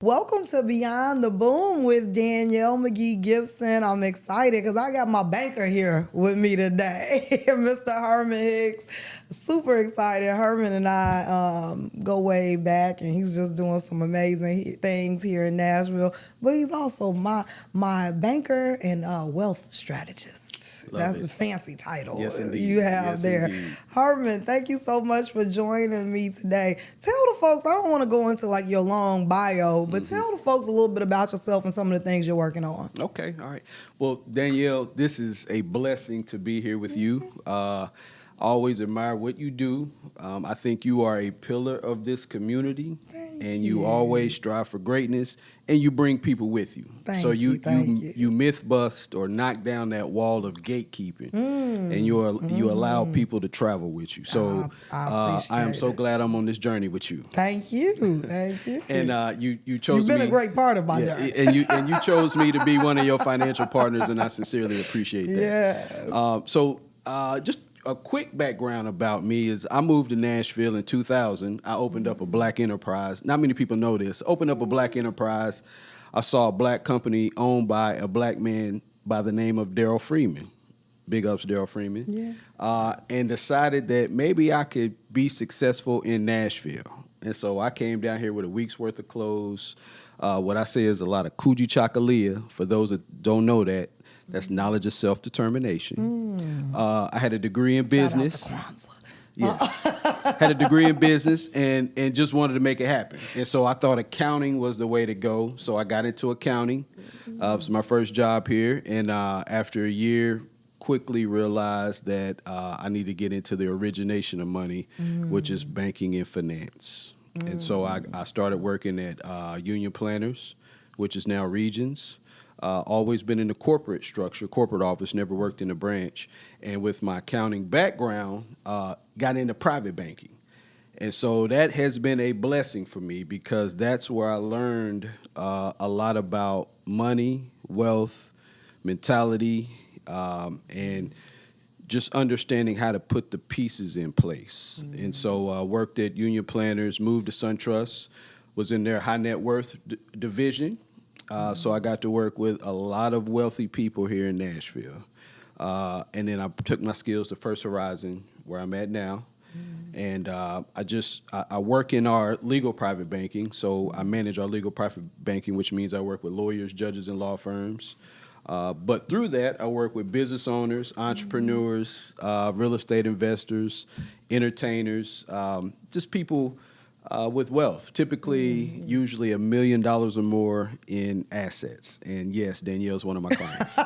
Welcome to Beyond the Boom with Danielle McGee Gibson. I'm excited because I got my banker here with me today, Mr. Herman Hicks. Super excited. Herman and I go way back, and he's just doing some amazing things here in Nashville. But he's also my banker and wealth strategist. That's the fancy title you have there. Indeed. Herman, thank you so much for joining me today. Tell the folks, I don't want to go into like your long bio, but tell the folks a little bit about yourself and some of the things you're working on. Okay, all right. Well, Danielle, this is a blessing to be here with you. I always admire what you do. I think you are a pillar of this community. And you always strive for greatness, and you bring people with you. So you myth bust or knock down that wall of gatekeeping, and you allow people to travel with you. So I am so glad I'm on this journey with you. Thank you, thank you. And you chose me. You've been a great part of my journey. And you chose me to be one of your financial partners, and I sincerely appreciate that. Yes. Just a quick background about me is I moved to Nashville in 2000. I opened up a black enterprise. Not many people know this. Opened up a black enterprise. I saw a black company owned by a black man by the name of Daryl Freeman. Big ups, Daryl Freeman. Yeah. And decided that maybe I could be successful in Nashville. And so I came down here with a week's worth of clothes. What I say is a lot of Coogi Chakalia. For those that don't know that, that's knowledge of self-determination. I had a degree in business. Shout out to Kwanzaa. Yes. Had a degree in business and just wanted to make it happen. And so I thought accounting was the way to go. So I got into accounting. It was my first job here. And after a year, quickly realized that I need to get into the origination of money, which is banking and finance. And so I started working at Union Planners, which is now Regions. Always been in the corporate structure, corporate office, never worked in a branch. And with my accounting background, got into private banking. And so that has been a blessing for me because that's where I learned a lot about money, wealth, mentality, and just understanding how to put the pieces in place. And so I worked at Union Planners, moved to SunTrust, was in their high net worth division. So I got to work with a lot of wealthy people here in Nashville. And then I took my skills to First Horizon, where I'm at now. And I work in our legal private banking. So I manage our legal private banking, which means I work with lawyers, judges, and law firms. But through that, I work with business owners, entrepreneurs, real estate investors, entertainers, just people with wealth, typically usually $1 million or more in assets. And yes, Danielle's one of my clients.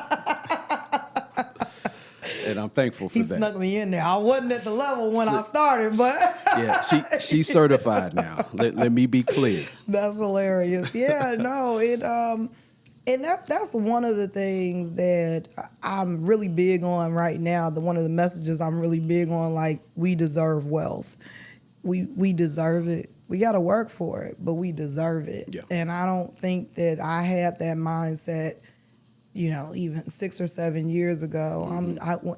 And I'm thankful for that. He snuck me in there. I wasn't at the level when I started, but... Yeah, she's certified now. Let me be clear. That's hilarious. Yeah, no, and that's one of the things that I'm really big on right now. One of the messages I'm really big on, like, we deserve wealth. We deserve it. We got to work for it, but we deserve it. Yeah. And I don't think that I had that mindset, even 6 or 7 years ago.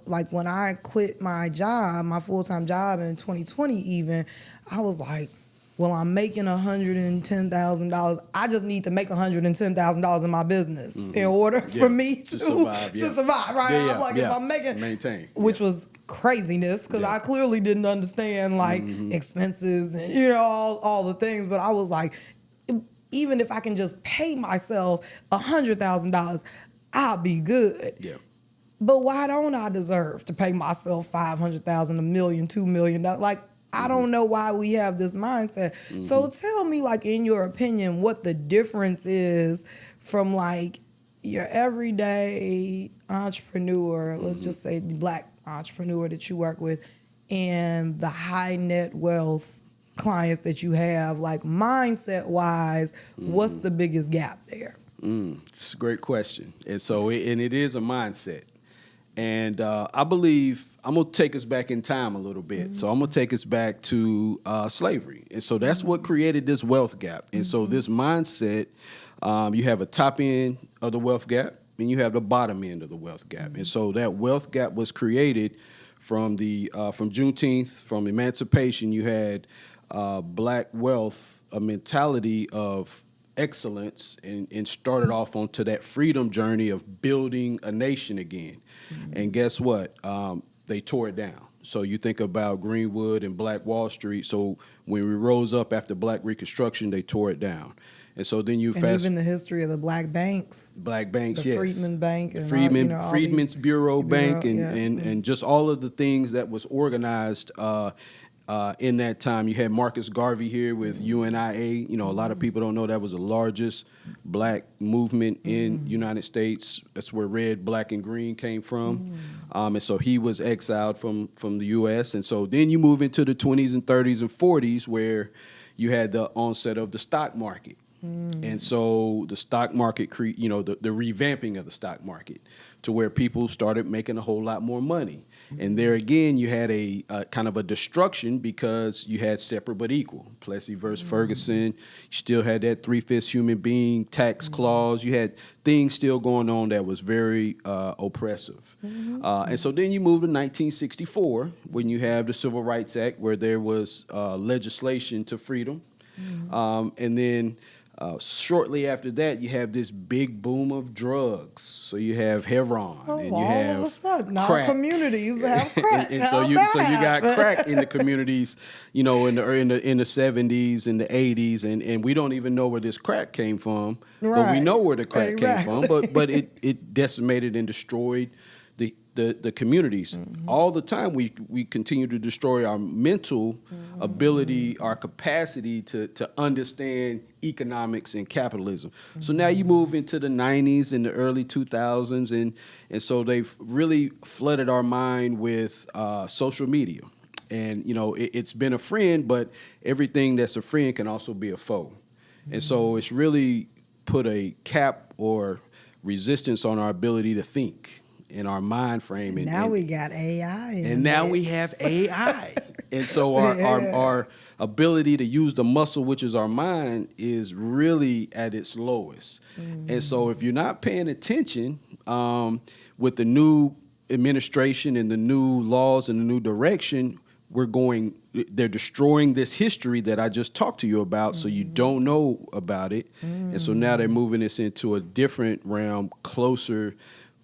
Like when I quit my job, my full-time job in 2020 even, I was like, well, I'm making $110,000. I just need to make $110,000 in my business in order for me to survive, right? I'm like, if I'm making, maintain, which was craziness because I clearly didn't understand like expenses and all the things. But I was like, even if I can just pay myself $100,000, I'll be good. Yeah. But why don't I deserve to pay myself $500,000, $1 million, $2 million? Like, I don't know why we have this mindset. So tell me, like, in your opinion, what the difference is from like your everyday entrepreneur, let's just say the black entrepreneur that you work with, and the high net wealth clients that you have, like mindset wise, what's the biggest gap there? It's a great question. And so, it is a mindset. And I believe I'm going to take us back in time a little bit. So I'm going to take us back to slavery. And so that's what created this wealth gap. And so this mindset, you have a top end of the wealth gap and you have the bottom end of the wealth gap. And so that wealth gap was created from Juneteenth, from emancipation. You had black wealth, a mentality of excellence and started off onto that freedom journey of building a nation again. And guess what? They tore it down. So you think about Greenwood and Black Wall Street. So when we rose up after Black Reconstruction, they tore it down. And so then you and even the history of the black banks, yes. the Freedman Bank, and Freedmen's Bureau Bank, yeah. and just all of the things that was organized in that time. You had Marcus Garvey here with UNIA. You know, a lot of people don't know that was the largest black movement in United States. That's where red, black, and green came from. And so he was exiled from the U.S. And so then you move into the 20s and 30s and 40s where you had the onset of the stock market. And so the stock market, the revamping of the stock market to where people started making a whole lot more money. And there again, you had a kind of a destruction because you had separate but equal. Plessy versus Ferguson. You still had that 3/5 human being tax clause. You had things still going on that was very oppressive. And so then you move to 1964 when you have the Civil Rights Act where there was legislation to freedom. And then shortly after that, you have this big boom of drugs. So you have heroin, and you have all of a sudden, crack. our communities have crack. and so you got crack in the communities, in the 70s and the 80s, and we don't even know where this crack came from, but we know where the crack came from. But it decimated and destroyed the communities. All the time we continue to destroy our mental ability, our capacity to understand economics and capitalism. So now you move into the 90s and the early 2000s, and so they've really flooded our mind with social media. And it's been a friend, but everything that's a friend can also be a foe. And so it's really put a cap or resistance on our ability to think in our mind frame. And now we got AI. And now we have AI. And so our ability to use the muscle, which is our mind, is really at its lowest. And so if you're not paying attention with the new administration and the new laws and the new direction, they're destroying this history that I just talked to you about, so you don't know about it. And so now they're moving us into a different realm, closer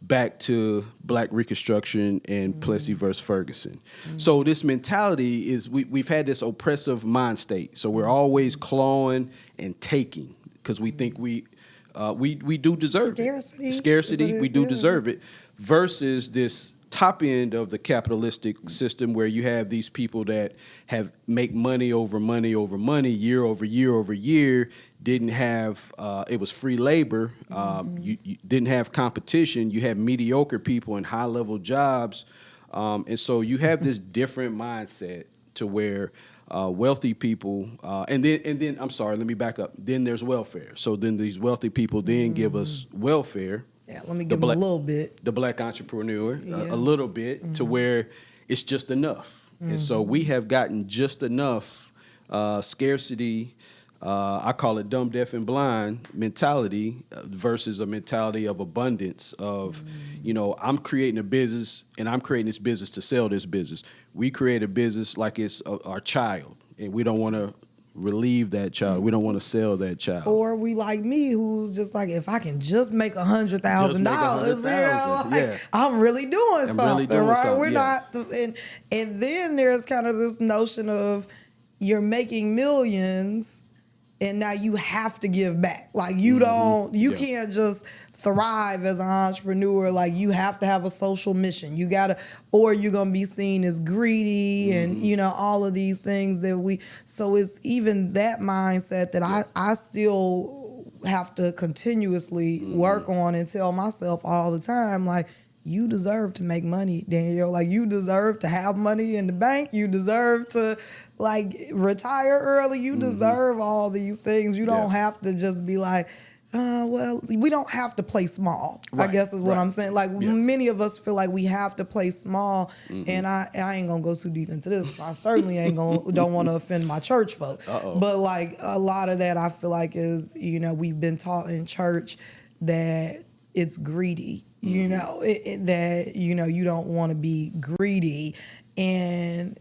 back to Black Reconstruction and Plessy versus Ferguson. So this mentality is we've had this oppressive mind state. So we're always clawing and taking because we think we do deserve it. Scarcity, we do deserve it. Versus this top end of the capitalistic system where you have these people that make money over money over money, year over year over year, didn't have, it was free labor, you didn't have competition, you had mediocre people in high-level jobs, and so you have this different mindset to where wealthy people, and then I'm sorry, let me back up. Then there's welfare. So then these wealthy people then give us welfare. Yeah, let me give them a little bit. The Black entrepreneur, a little bit, to where it's just enough. And so we have gotten just enough scarcity, I call it dumb, deaf, and blind mentality versus a mentality of abundance of, I'm creating a business and I'm creating this business to sell this business. We create a business like it's our child, and we don't want to relieve that child. We don't want to sell that child. Or we like me, who's just like, if I can just make $100,000, I'm really doing something, right? We're not, and then there's kind of this notion of you're making millions, and now you have to give back. Like you can't just thrive as an entrepreneur. Like you have to have a social mission. You gotta, or you're gonna be seen as greedy and all of these things so it's even that mindset that I still have to continuously work on and tell myself all the time, like, you deserve to make money, Danielle. Like you deserve to have money in the bank. You deserve to retire early. You deserve all these things. You don't have to just be like, we don't have to play small, I guess is what I'm saying. Like many of us feel like we have to play small, and I ain't gonna go too deep into this. I certainly don't want to offend my church folk. But like a lot of that I feel like is, we've been taught in church that it's greedy, that, you don't want to be greedy, and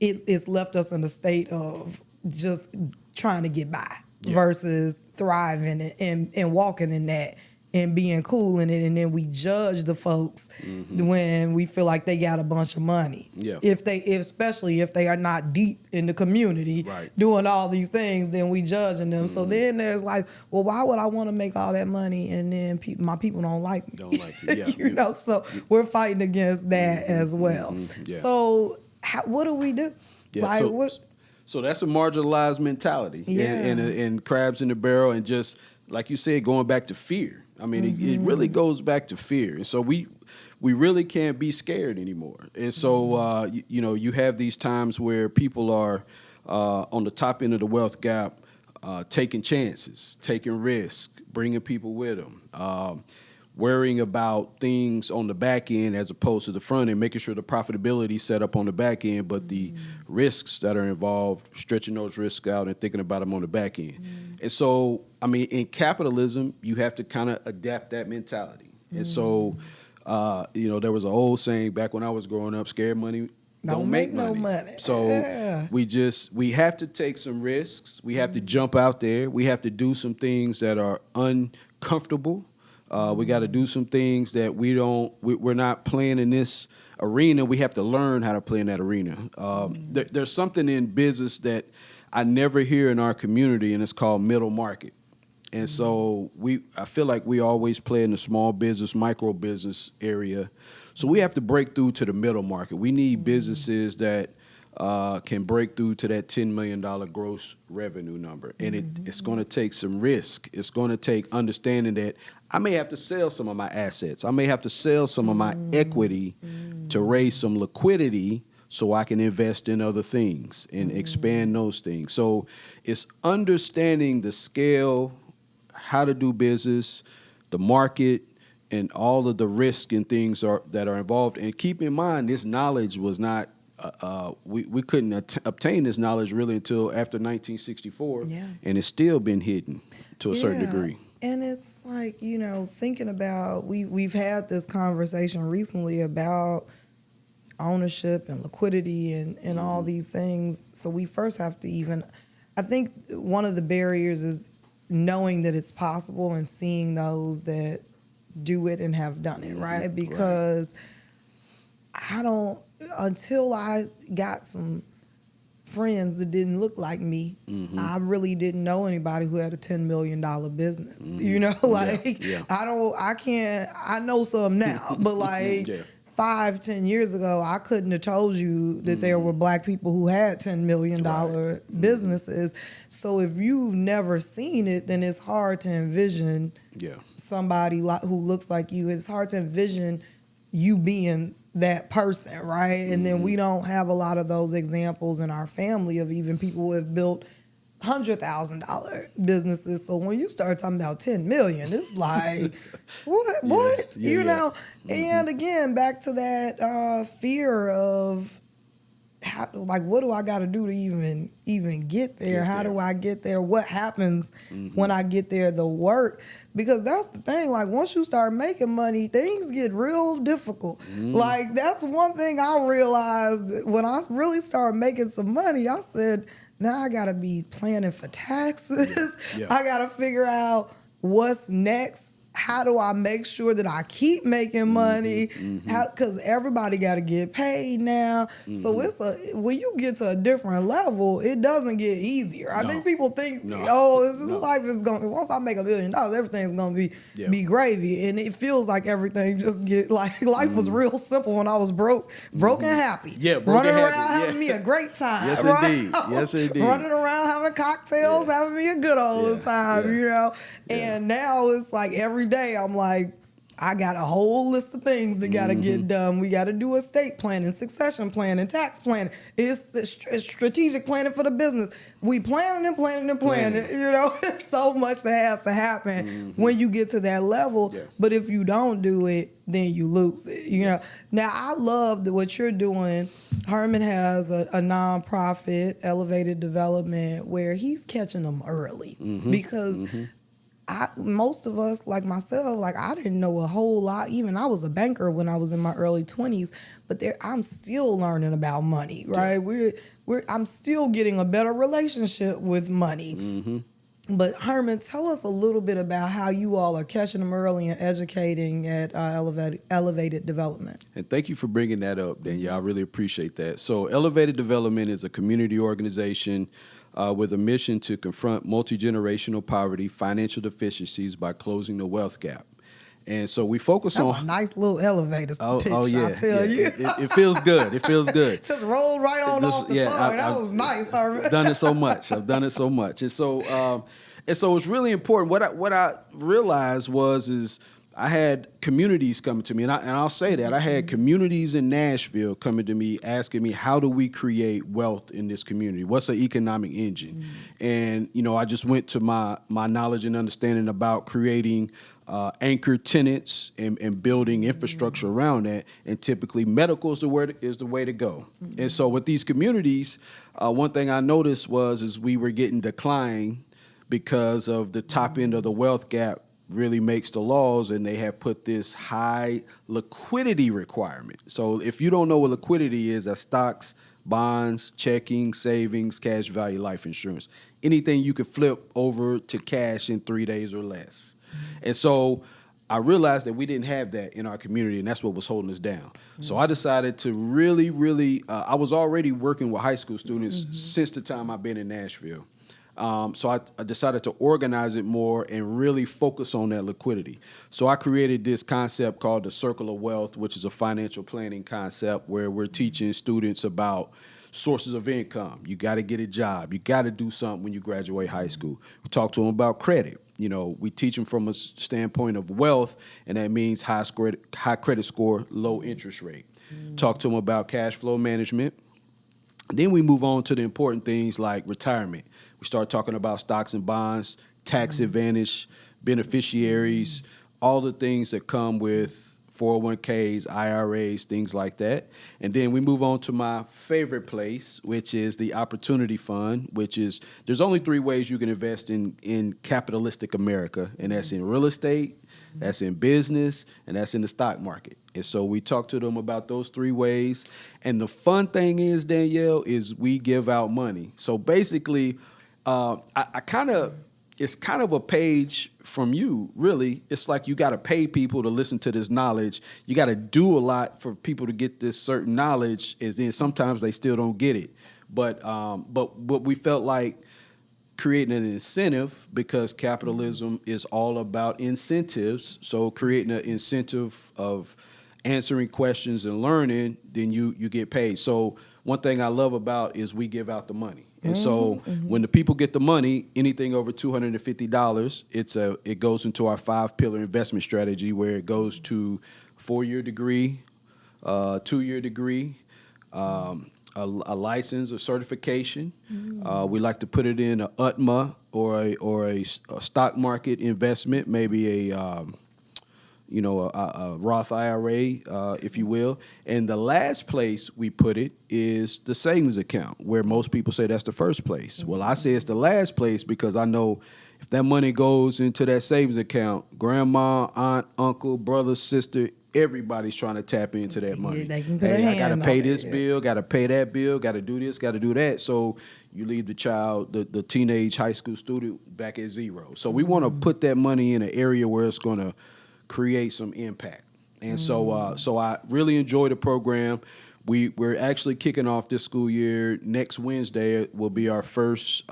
it's left us in a state of just trying to get by. versus thriving and walking in that and being cool in it. And then we judge the folks when we feel like they got a bunch of money. Yeah. Especially if they are not deep in the community doing all these things, then we judging them. So then there's like, well, why would I want to make all that money and then my people don't like me? Don't like you, yeah. You know, so we're fighting against that as well. Yeah. So what do we do? Yeah. Like, so that's a marginalized mentality, and crabs in the barrel, and just like you said, going back to fear. I mean, it really goes back to fear, and so we really can't be scared anymore. And so you have these times where people are on the top end of the wealth gap, taking chances, taking risks, bringing people with them. Worrying about things on the back end as opposed to the front end, making sure the profitability set up on the back end, but the risks that are involved, stretching those risks out and thinking about them on the back end. And so, I mean, in capitalism, you have to kind of adapt that mentality. And so, there was an old saying back when I was growing up, scared money don't make money. No money. So we have to take some risks. We have to jump out there. We have to do some things that are uncomfortable. We got to do some things that we're not playing in this arena. We have to learn how to play in that arena. There's something in business that I never hear in our community, and it's called middle market. And so I feel like we always play in the small business, micro business area. So we have to break through to the middle market. We need businesses that can break through to that $10 million gross revenue number. And it's going to take some risk. It's going to take understanding that I may have to sell some of my assets. I may have to sell some of my equity to raise some liquidity so I can invest in other things and expand those things. So it's understanding the scale, how to do business, the market, and all of the risk and things that are involved. And keep in mind, this knowledge was not we couldn't obtain this knowledge really until after 1964, and it's still been hidden to a certain degree. And it's like, thinking about, we've had this conversation recently about ownership and liquidity and all these things. So we first have to I think one of the barriers is knowing that it's possible and seeing those that do it and have done it, right? Because until I got some friends that didn't look like me, I really didn't know anybody who had a $10 million business. I know some now, but 5-10 years ago, I couldn't have told you that there were black people who had $10 million businesses. So if you've never seen it, then it's hard to envision somebody who looks like you. It's hard to envision you being that person, right? And then we don't have a lot of those examples in our family of even people who have built $100,000 businesses. So when you start talking about 10 million, it's like, what? And again, back to that fear of what do I got to do to even get there? How do I get there? What happens when I get there? The work, because that's the thing. Like, once you start making money, things get real difficult. Like, that's one thing I realized when I really started making some money. I said, now I got to be planning for taxes. I got to figure out what's next. How do I make sure that I keep making money? Because everybody got to get paid now. So when you get to a different level, it doesn't get easier. I think people think, life is going. Once I make $1 million, everything's going to be gravy, and it feels like everything just get like life was real simple when I was broke and happy. Running around having me a great time. Yes, indeed. Running around having cocktails, having me a good old time. And now it's like every day I'm like, I got a whole list of things that got to get done. We got to do estate planning, succession planning, tax planning. It's strategic planning for the business. We planning and planning and planning. It's so much that has to happen when you get to that level. But if you don't do it, then you lose it. Now, I love what you're doing. Herman has a nonprofit, Elevated Development, where he's catching them early because most of us, like myself, I didn't know a whole lot. Even I was a banker when I was in my early 20s, but I'm still learning about money, right? I'm still getting a better relationship with money. But Herman, tell us a little bit about how you all are catching them early and educating at Elevated Development. And thank you for bringing that up, Danielle. I really appreciate that. So Elevated Development is a community organization with a mission to confront multi-generational poverty, financial deficiencies by closing the wealth gap. And so we focus That's on a nice little elevator pitch, yeah, I tell you. It feels good. It feels good. Just rolled right on off the tongue. That was nice, Herman. I've done it so much. And so it's really important. What I realized is I had communities coming to me, and I'll say that I had communities in Nashville coming to me asking me, how do we create wealth in this community? What's an economic engine? And I just went to my knowledge and understanding about creating anchor tenants and building infrastructure around that. And typically medical is the way to go. And so with these communities, one thing I noticed is we were getting decline because of the top end of the wealth gap really makes the laws, and they have put this high liquidity requirement. So if you don't know what liquidity is, that's stocks, bonds, checking, savings, cash value, life insurance, anything you could flip over to cash in 3 days or less. And so I realized that we didn't have that in our community, and that's what was holding us down. So I decided to really, I was already working with high school students since the time I've been in Nashville. So I decided to organize it more and really focus on that liquidity. So I created this concept called the Circle of Wealth, which is a financial planning concept where we're teaching students about sources of income. You got to get a job. You got to do something when you graduate high school. We talk to them about credit. We teach them from a standpoint of wealth, and that means high credit score, low interest rate. Talk to them about cash flow management. Then we move on to the important things like retirement. We start talking about stocks and bonds, tax advantage, beneficiaries, all the things that come with 401ks, IRAs, things like that. And then we move on to my favorite place, which is the Opportunity Fund, which is there's only 3 ways you can invest in capitalistic America, and that's in real estate, that's in business, and that's in the stock market. And so we talk to them about those 3 ways. And the fun thing is, Danielle, is we give out money. So basically, it's kind of a page from you, really. It's like you got to pay people to listen to this knowledge. You got to do a lot for people to get this certain knowledge, and then sometimes they still don't get it. But we felt like creating an incentive, because capitalism is all about incentives. So creating an incentive of answering questions and learning, then you get paid. So one thing I love about is we give out the money. And so when the people get the money, anything over $250, it goes into our 5-pillar investment strategy, where it goes to 4-year degree, 2-year degree, a license or certification. We like to put it in a UTMA or a stock market investment, maybe a Roth IRA, if you will. And the last place we put it is the savings account, where most people say that's the first place. Well, I say it's the last place because I know if that money goes into that savings account, grandma, aunt, uncle, brother, sister, everybody's trying to tap into that money. They can put a hand I got to pay this on it. bill, got to pay that bill, got to do this, got to do that. So you leave the child, the teenage high school student, back at zero. So we want to put that money in an area where it's going to create some impact. And so I really enjoy the program. We're actually kicking off this school year. Next Wednesday will be our first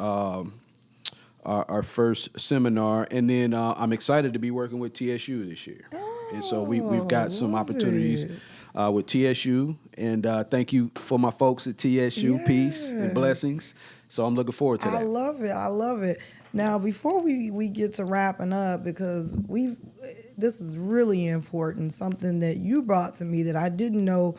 seminar, and then I'm excited to be working with TSU this year. And so we've got some opportunities with TSU, and thank you for my folks at TSU. Yes. Peace and blessings. So I'm looking forward to that. I love it. Now, before we get to wrapping up, because this is really important, something that you brought to me that I didn't know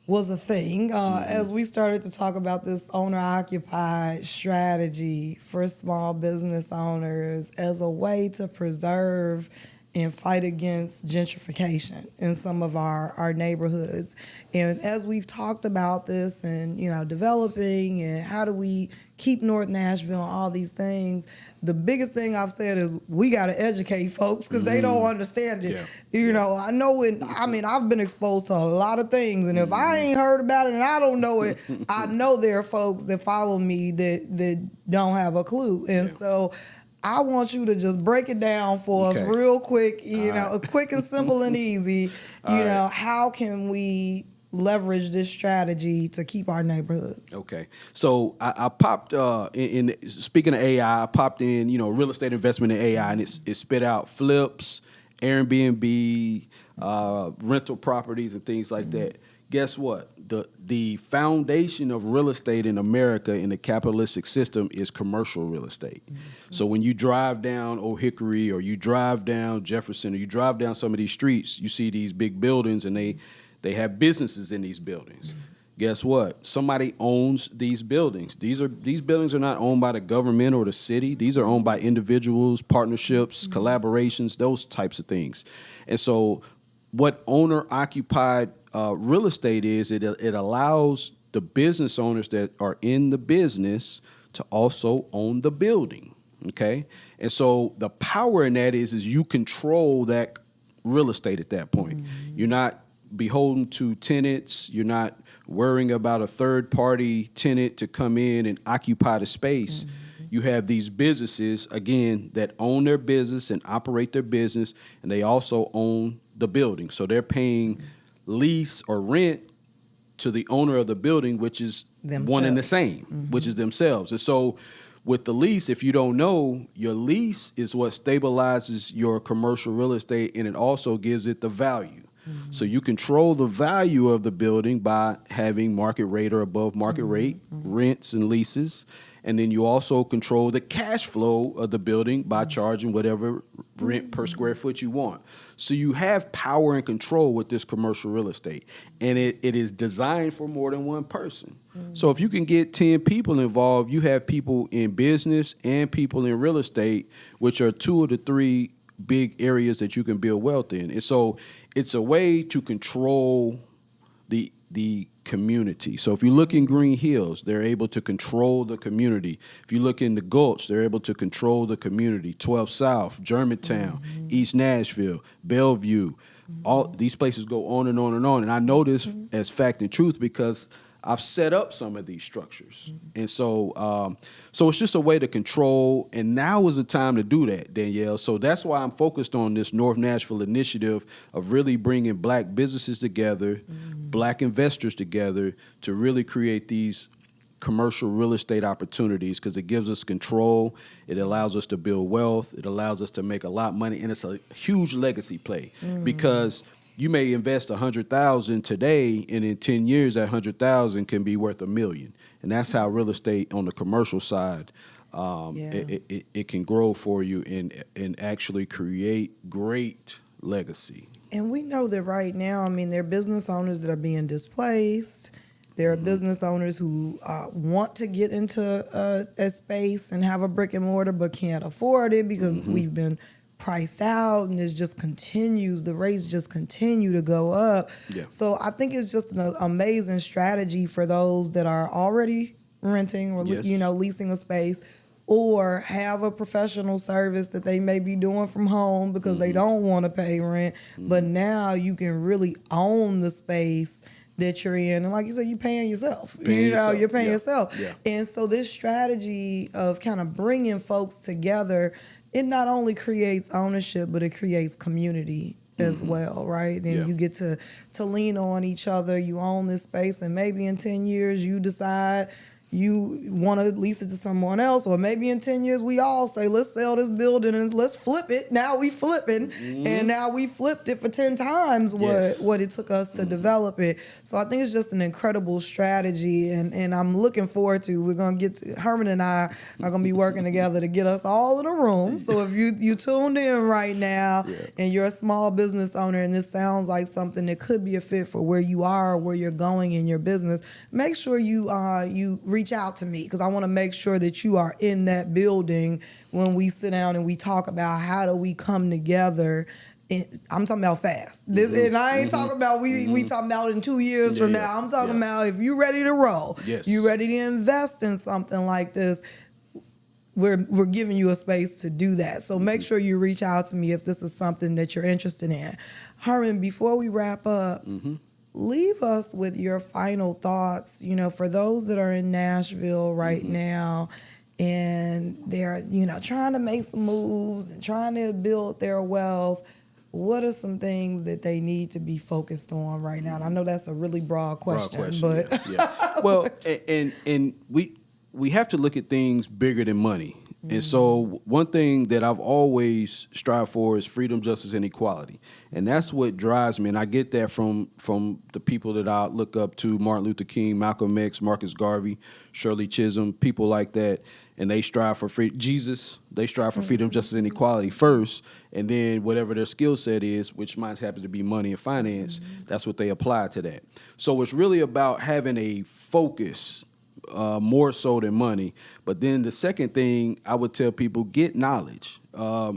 was a thing, as we started to talk about this owner-occupied strategy for small business owners as a way to preserve and fight against gentrification in some of our neighborhoods. And as we've talked about this and, developing and how do we keep North Nashville and all these things, the biggest thing I've said is we got to educate folks because they don't understand it. Yeah. I know I've been exposed to a lot of things, and if I ain't heard about it and I don't know it, I know there are folks that follow me that don't have a clue. And so I want you to just break it down for us real quick, quick and simple and easy. How can we leverage this strategy to keep our neighborhoods? Okay. So I popped speaking of AI, I popped in, real estate investment in AI, and it spit out flips, Airbnb, rental properties and things like that. Guess what? The foundation of real estate in America in the capitalistic system is commercial real estate. So when you drive down Old Hickory or you drive down Jefferson or you drive down some of these streets, you see these big buildings and they have businesses in these buildings. Guess what? Somebody owns these buildings. These buildings are not owned by the government or the city. These are owned by individuals, partnerships, collaborations, those types of things. And so what owner-occupied real estate is, it allows the business owners that are in the business to also own the building, okay? And so the power in that is you control that real estate at that point. You're not beholden to tenants. You're not worrying about a third-party tenant to come in and occupy the space. You have these businesses, again, that own their business and operate their business, and they also own the building. So they're paying lease or rent to the owner of the building, which is one and the same, which is themselves. And so with the lease, if you don't know, your lease is what stabilizes your commercial real estate, and it also gives it the value. So you control the value of the building by having market rate or above market rate rents and leases. And then you also control the cash flow of the building by charging whatever rent per square foot you want. So you have power and control with this commercial real estate. And it is designed for more than one person. So if you can get 10 people involved, you have people in business and people in real estate, which are two of the three big areas that you can build wealth in. And so it's a way to control the community. So if you look in Green Hills, they're able to control the community. If you look in the Gulch, they're able to control the community. 12 South, Germantown, East Nashville, Bellevue, all these places go on and on and on. And I know this as fact and truth because I've set up some of these structures. And so it's just a way to control, and now is the time to do that, Danielle. So that's why I'm focused on this North Nashville initiative of really bringing black businesses together, black investors together to really create these commercial real estate opportunities because it gives us control. It allows us to build wealth. It allows us to make a lot of money, and it's a huge legacy play because you may invest $100,000 today, and in 10 years, that $100,000 can be worth $1 million. And that's how real estate on the commercial side, it can grow for you and actually create great legacy. And we know that right now, there are business owners that are being displaced. There are business owners who want to get into a space and have a brick and mortar but can't afford it because we've been priced out, and the rates just continue to go up. Yeah. So I think it's just an amazing strategy for those that are already renting or leasing a space, or have a professional service that they may be doing from home because they don't want to pay rent. But now you can really own the space that you're in. And like you said, you're paying yourself. You're paying yourself. Yeah. And so this strategy of kind of bringing folks together, it not only creates ownership, but it creates community as well, right? And you get to lean on each other. You own this space, and maybe in 10 years you decide you want to lease it to someone else, or maybe in 10 years we all say, let's sell this building and let's flip it. Now we flipping, and now we flipped it for 10 times what it took us to develop it. So I think it's just an incredible strategy, and I'm looking forward to, Herman and I are going to be working together to get us all in a room. So if you tuned in right now and you're a small business owner and this sounds like something that could be a fit for where you are or where you're going in your business, make sure you reach out to me, because I want to make sure that you are in that building when we sit down and we talk about how do we come together. I'm talking about fast. And I ain't talking about we talking about in 2 years from now. I'm talking about if you're ready to roll, you ready to invest in something like this, we're giving you a space to do that. So make sure you reach out to me if this is something that you're interested in. Herman, before we wrap up, leave us with your final thoughts, for those that are in Nashville right now and they're, trying to make some moves and trying to build their wealth, what are some things that they need to be focused on right now? And I know that's a really broad question, but yeah. Well, and we have to look at things bigger than money. And so one thing that I've always strived for is freedom, justice, and equality. And that's what drives me. And I get that from the people that I look up to, Martin Luther King, Malcolm X, Marcus Garvey, Shirley Chisholm, people like that. And they strive for Jesus, they strive for freedom, justice, and equality first. And then whatever their skill set is, which mine happens to be money and finance, that's what they apply to that. So it's really about having a focus more so than money. But then the second thing I would tell people, get knowledge. They're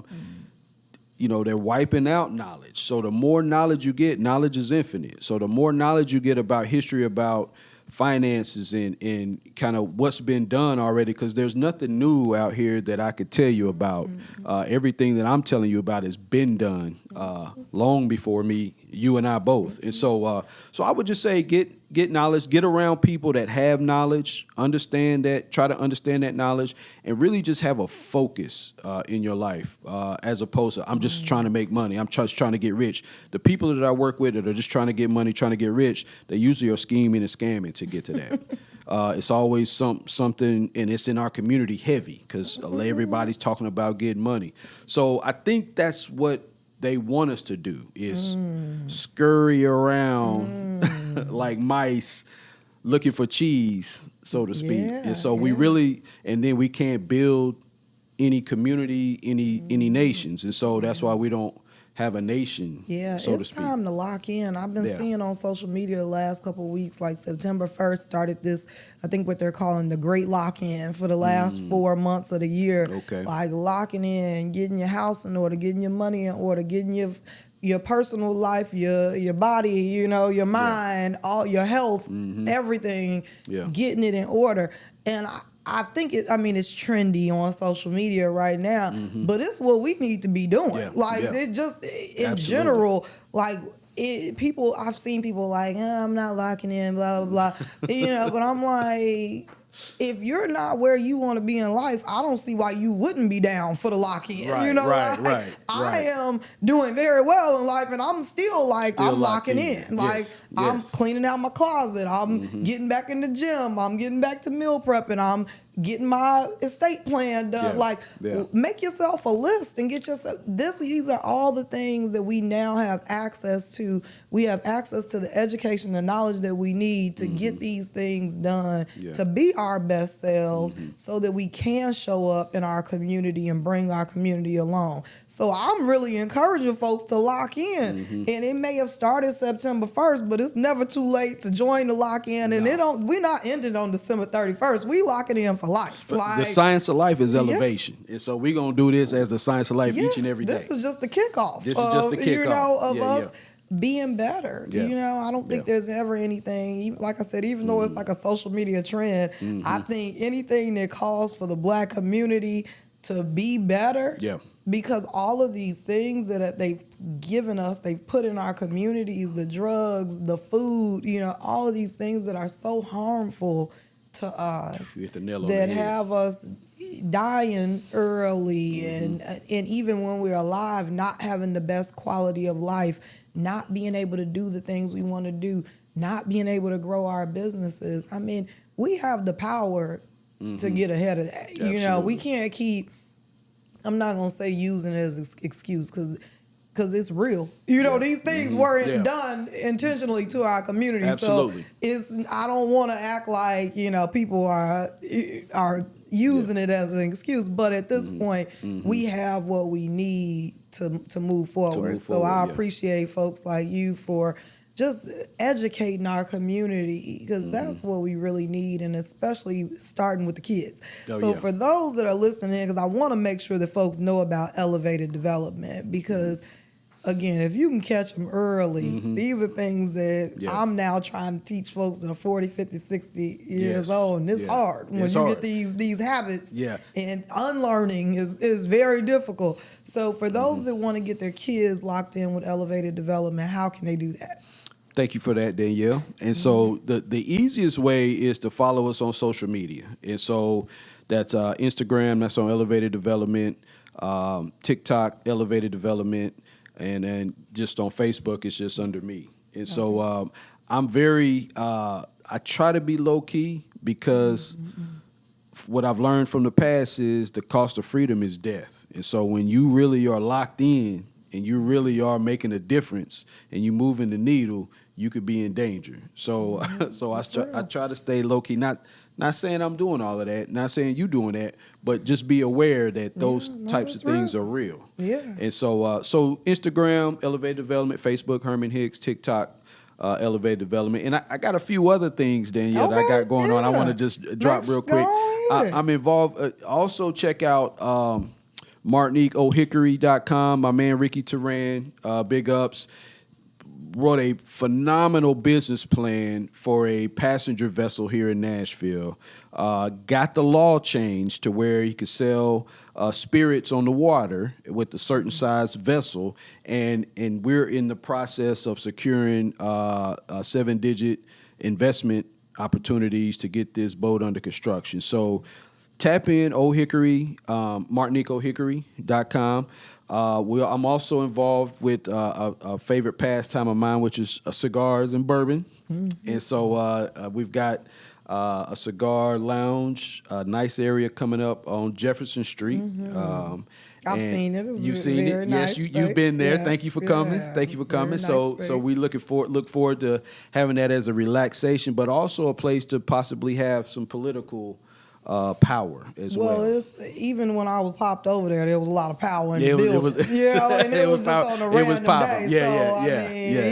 wiping out knowledge. So the more knowledge you get, knowledge is infinite. So the more knowledge you get about history, about finances and kind of what's been done already, because there's nothing new out here that I could tell you about. Everything that I'm telling you about has been done long before me, you and I both. And so I would just say get knowledge, get around people that have knowledge, understand that, try to understand that knowledge, and really just have a focus in your life as opposed to I'm just trying to make money, I'm just trying to get rich. The people that I work with that are just trying to get money, trying to get rich, they usually are scheming and scamming to get to that. It's always something, and it's in our community heavy because everybody's talking about getting money. So I think that's what they want us to do is scurry around like mice looking for cheese, so to speak. Yeah, and so and then we can't build any community, any nations. And so that's why we don't have a nation, so to speak. It's time to lock in. I've been seeing on social media the last couple of weeks, like September 1st started this, I think what they're calling the Great Lock-In for the last 4 months of the year. Okay. Like locking in, getting your house in order, getting your money in order, getting your personal life, your body, your mind, all your health, everything, getting it in order. And I think it's trendy on social media right now, but it's what we need to be doing. It just in general, I've seen people like, I'm not locking in, blah, blah, blah, but I'm like, if you're not where you want to be in life, I don't see why you wouldn't be down for the lock-in. Right. I am doing very well in life, and I'm still I'm locking in. I'm cleaning out my closet. I'm getting back in the gym. I'm getting back to meal prepping. I'm getting my estate plan done. Make yourself a list and get yourself. These are all the things that we now have access to. We have access to the education, the knowledge that we need to get these things done, to be our best selves, so that we can show up in our community and bring our community along. So I'm really encouraging folks to lock in. And it may have started September 1st, but it's never too late to join the lock-in. And we're not ending on December 31st. We lock it in for life. The science of life is elevation. And so we're going to do this as the science of life each and every day. This is just the kickoff. Us being better. I don't think there's ever anything, like I said, even though it's like a social media trend, I think anything that calls for the Black community to be better, because all of these things that they've given us, they've put in our communities, the drugs, the food, all of these things that are so harmful to us, that have us dying early, and even when we're alive, not having the best quality of life, not being able to do the things we want to do, not being able to grow our businesses. We have the power to get ahead of that. Absolutely. We can't keep, I'm not going to say using it as an excuse, because it's real. These things weren't done intentionally to our community. Absolutely. So I don't want to act like, people are using it as an excuse, but at this point, we have what we need to move forward. So I appreciate folks like you for just educating our community, because that's what we really need, and especially starting with the kids. For those that are listening, because I want to make sure that folks know about elevated development, because again, if you can catch them early, these are things that I'm now trying to teach folks that are 40, 50, 60 years old. And it's hard when you get these habits. And unlearning is very difficult. So for those that want to get their kids locked in with elevated development, how can they do that? Thank you for that, Danielle. And so the easiest way is to follow us on social media. And so that's Instagram, that's on Elevated Development, TikTok, Elevated Development, and then just on Facebook, it's just under me. And so I'm very, I try to be low key because what I've learned from the past is the cost of freedom is death. And so when you really are locked in and you really are making a difference and you moving the needle, you could be in danger. So I try to stay low key. Not saying I'm doing all of that, not saying you doing that, but just be aware that those types of things are real. Yeah. And so so Instagram, Elevated Development, Facebook, Herman Hicks, TikTok, Elevated Development. And I got a few other things, Danielle, that I got going on. I want to just drop real quick. I'm involved. Also check out MartiniqueO'Hickory.com. My man Ricky Turan, big ups, wrote a phenomenal business plan for a passenger vessel here in Nashville. Got the law changed to where he could sell spirits on the water with a certain size vessel, and we're in the process of securing a 7-digit investment opportunities to get this boat under construction. So tap in O'Hickory, MartiniqueO'Hickory.com. I'm also involved with a favorite pastime of mine, which is cigars and bourbon. And so we've got a cigar lounge, a nice area coming up on Jefferson Street. I've seen it. You've seen it. Yes, you've been there. Yes, Thank you for coming. Thank you for coming. So we look forward to having that as a relaxation, but also a place to possibly have some political power as well. Well, it's even when I was popped over there was a lot of power in the building. It was, and it was just on a random day.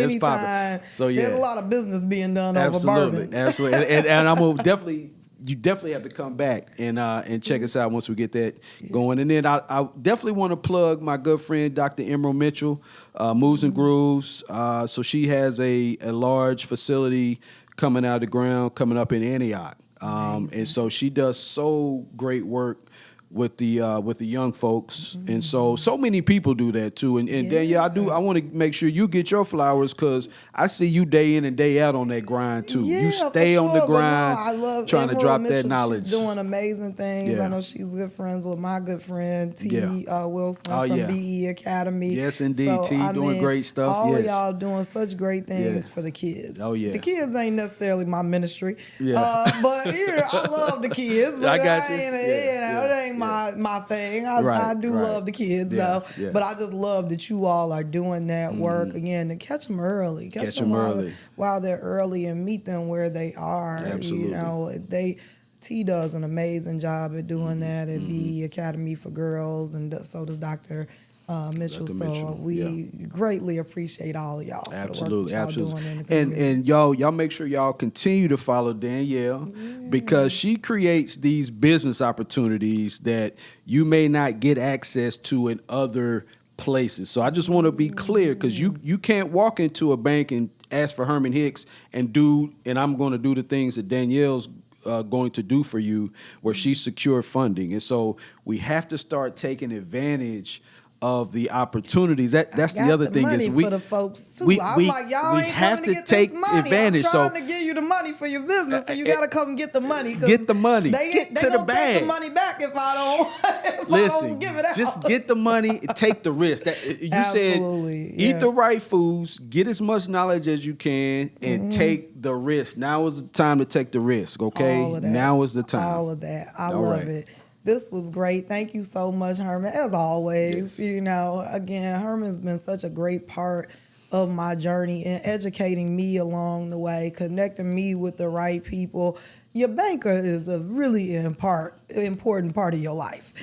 It's popping. So there's a lot of business being done absolutely, over bourbon. Absolutely, and I'm gonna you definitely have to come back and check us out once we get that going. And then I definitely want to plug my good friend Dr. Emerald Mitchell, Moves and Grooves. So she has a large facility coming out of the ground, coming up in Antioch. And so she does so great work with the young folks, and so many people do that too. And Danielle, I want to make sure you get your flowers because I see you day in and day out on that grind too. Yeah, you stay on the grind, I love trying Emerald to drop Mitchell. that knowledge. She's doing amazing things. Yeah. I know she's good friends with my good friend T. Wilson Oh, from yeah. BE Academy. Yes, indeed. T doing great stuff. All of y'all doing such great things for the kids. Oh yeah. The kids ain't necessarily my ministry. Yeah. But I love the kids. But I got you. It ain't my thing. I do love the kids though. Yeah. But I just love that you all are doing that work again to catch them early. Catch them early while they're early and meet them where they are. Absolutely. T does an amazing job at doing that at BE Academy for Girls, and so does Dr. Mitchell. So we greatly appreciate all of y'all for the work that y'all doing in the community. And y'all make sure y'all continue to follow Danielle because she creates these business opportunities that you may not get access to in other places. So I just want to be clear because you can't walk into a bank and ask for Herman Hicks and I'm going to do the things that Danielle's going to do for you where she secured funding. And so we have to start taking advantage of the opportunities. That's the other thing is for the folks too. I'm like, y'all ain't coming to get this money. Advantage. I'm trying to give you the money for your business, so you got to come get the money. Get the money. They the bag. Take the money back if I don't. Listen, I don't give it out. Just get the money. Take the risk. Absolutely, said eat the right foods, get as much knowledge as you can, and take the risk. Now is the time to take the risk. Okay, all of that. Now is the time. All of that. I love it. This was great. Thank you so much, Herman. As always, again, Herman's been such a great part of my journey in educating me along the way, connecting me with the right people. Your banker is a really important part of your life.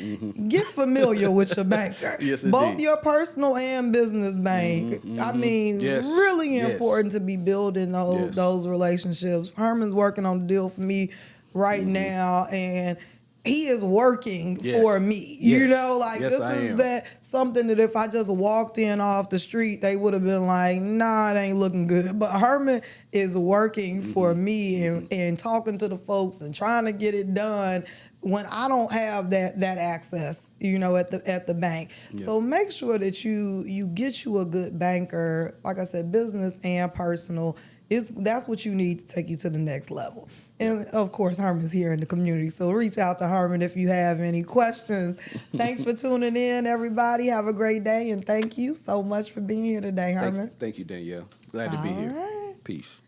Get familiar with your banker. Yes, both your personal and business bank. I mean, really important to be building those relationships. Herman's working on the deal for me right now, and he is working for me. This is something that if I just walked in off the street, they would have been like, nah, it ain't looking good. But Herman is working for me and talking to the folks and trying to get it done when I don't have that access, you know, at the bank. Yeah. So make sure that you get you a good banker, like I said, business and personal. That's what you need to take you to the next level. And of course, Herman's here in the community, so reach out to Herman if you have any questions. Thanks for tuning in, everybody. Have a great day, and thank you so much for being here today, Herman. Thank you, Danielle. Glad to be here. All right. Peace.